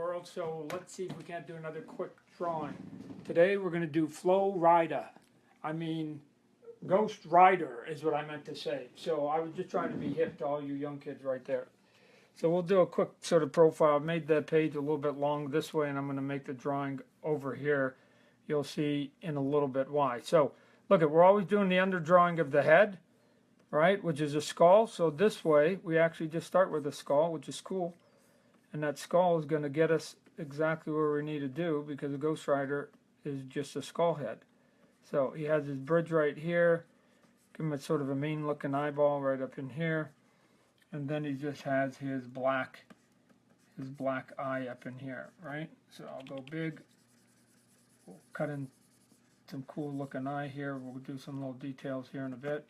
World, so let's see if we can't do another quick drawing. Today we're going to do Flow Rider. Ghost Rider is what I meant to say. So I was just trying to be hip to all you young kids right there. So we'll do a quick sort of profile. I've made the page a little bit long this way, and I'm going to make the drawing over here. You'll see in a little bit why. So look, we're always doing the underdrawing of the head, right, which is a skull. So this way we actually just start with a skull, which is cool. And that skull is going to get us exactly where we need to do, because the Ghost Rider is just a skull head. So he has his bridge right here. Give him a sort of a mean looking eyeball right up in here. And then he just has his black eye up in here, right? So I'll go big. We'll cut in some cool looking eye here. We'll do some little details here in a bit.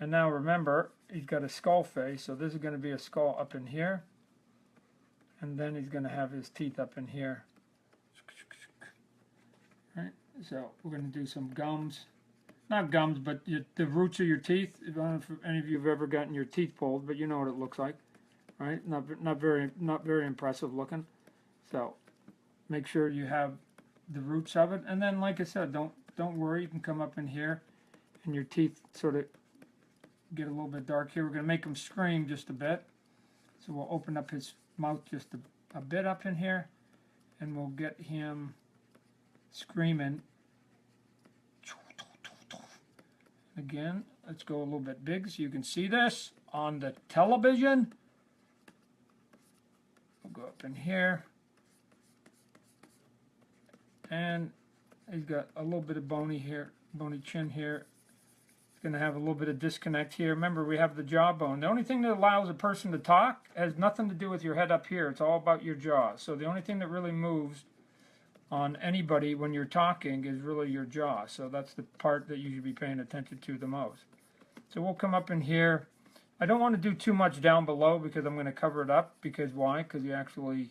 And now remember, he's got a skull face. So this is going to be a skull up in here. And then he's going to have his teeth up in here. Right? So we're going to do some gums. Not gums, but the roots of your teeth. I don't know if any of you have ever gotten your teeth pulled, but you know what it looks like. Right? Not very impressive looking. So make sure you have the roots of it. And then, like I said, don't worry. You can come up in here and your teeth sort of get a little bit dark here. We're going to make him scream just a bit. So we'll open up his mouth just a bit up in here, and we'll get him screaming. Again, let's go a little bit big so you can see this on the television. We'll go up in here, and he's got a little bit of bony chin here. Going to have a little bit of disconnect here. Remember, we have the jawbone. The only thing that allows a person to talk has nothing to do with your head up here. It's all about your jaw. So the only thing that really moves on anybody when you're talking is really your jaw. So that's the part that you should be paying attention to the most. So we'll come up in here. I don't want to do too much down below because I'm going to cover it up. Because why? Because he actually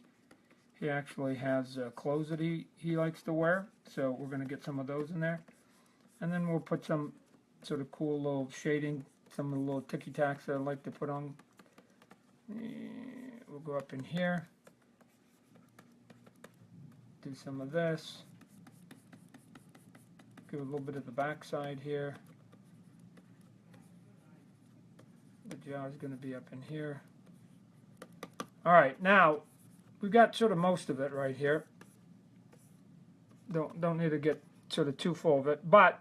has clothes that he likes to wear. So we're going to get some of those in there. And then we'll put some sort of cool little shading, some of the little ticky-tacks that I like to put on. We'll go up in here, do some of this, give a little bit of the back side here. The jaw is going to be up in here. Alright, now we've got sort of most of it right here. Don't need to get sort of too full of it, but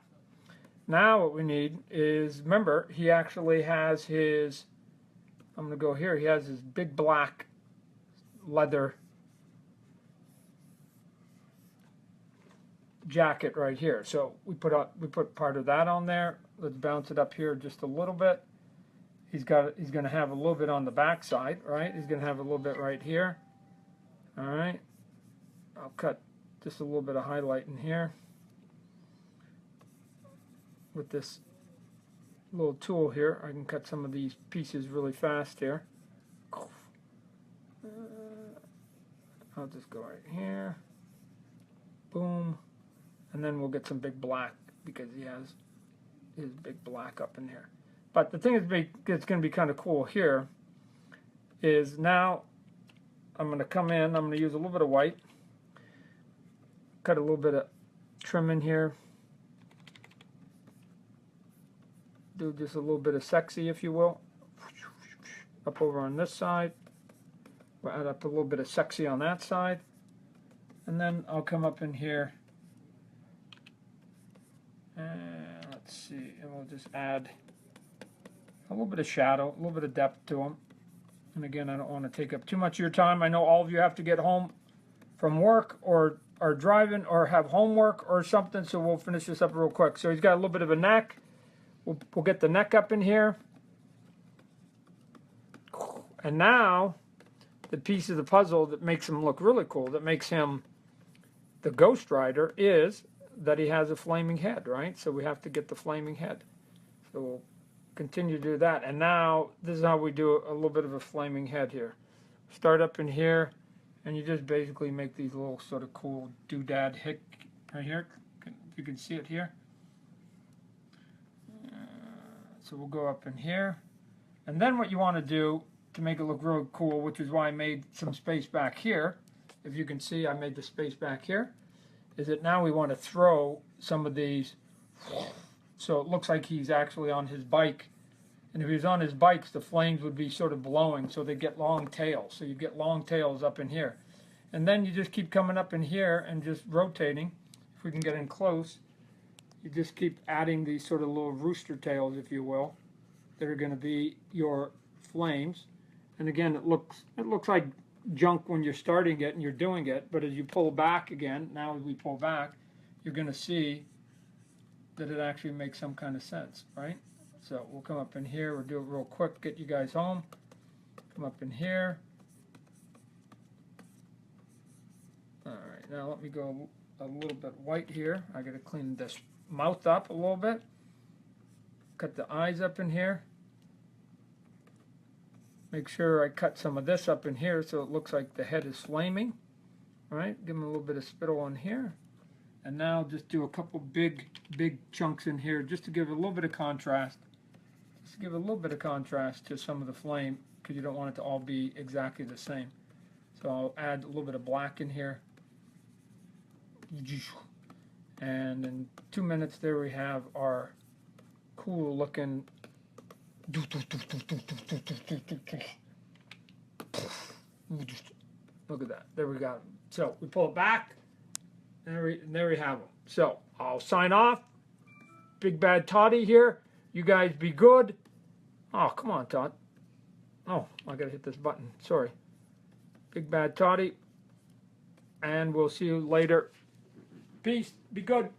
now what we need is, remember, he actually has his, I'm going to go here, he has his big black leather jacket right here. So we put part of that on there. Let's bounce it up here just a little bit. He's going to have a little bit on the back side, right? He's going to have a little bit right here. All right. I'll cut just a little bit of highlight in here with this little tool here. I can cut some of these pieces really fast here. I'll just go right here. Boom. And then we'll get some big black because he has his big black up in here. But the thing that's going to be kind of cool here is now I'm going to come in, I'm going to use a little bit of white, cut a little bit of trim in here. Do just a little bit of sexy, if you will, up over on this side. We'll add up a little bit of sexy on that side, and then I'll come up in here and let's see, and we'll just add a little bit of shadow, a little bit of depth to them. And again, I don't want to take up too much of your time. I know all of you have to get home from work or are driving or have homework or something, so we'll finish this up real quick. So he's got a little bit of a neck. We'll get the neck up in here. And now, the piece of the puzzle that makes him look really cool, that makes him the Ghost Rider, is that he has a flaming head, right? So we have to get the flaming head. So we'll continue to do that. And now, this is how we do a little bit of a flaming head here. Start up in here, and you just basically make these little sort of cool doodad hick right here. You can see it here. So we'll go up in here. And then what you want to do to make it look real cool, which is why I made some space back here, if you can see, I made the space back here, is that now we want to throw some of these, so it looks like he's actually on his bike. And if he was on his bikes, the flames would be sort of blowing, so they get long tails. So you get long tails up in here. And then you just keep coming up in here and just rotating. If we can get in close, you just keep adding these sort of little rooster tails, if you will, that are going to be your flames. And again, it looks like junk when you're starting it and you're doing it, but as you pull back again, now as we pull back, you're going to see that it actually makes some kind of sense, right? So we'll come up in here, we'll do it real quick, get you guys home. Come up in here. Alright, now let me go a little bit white here. I gotta clean this mouth up a little bit. Cut the eyes up in here. Make sure I cut some of this up in here so it looks like the head is flaming. Alright, give him a little bit of spittle on here. And now just do a couple big chunks in here just to give it a little bit of contrast. Just to give a little bit of contrast to some of the flame, because you don't want it to all be exactly the same. So I'll add a little bit of black in here. And in 2 minutes there we have our cool looking look at that. There we go. So we pull it back, and there we have them. So I'll sign off. Big Bad Toddy here. You guys be good. Oh, come on, Todd. Oh, I gotta hit this button. Sorry. Big Bad Toddy. And we'll see you later. Peace. Be good.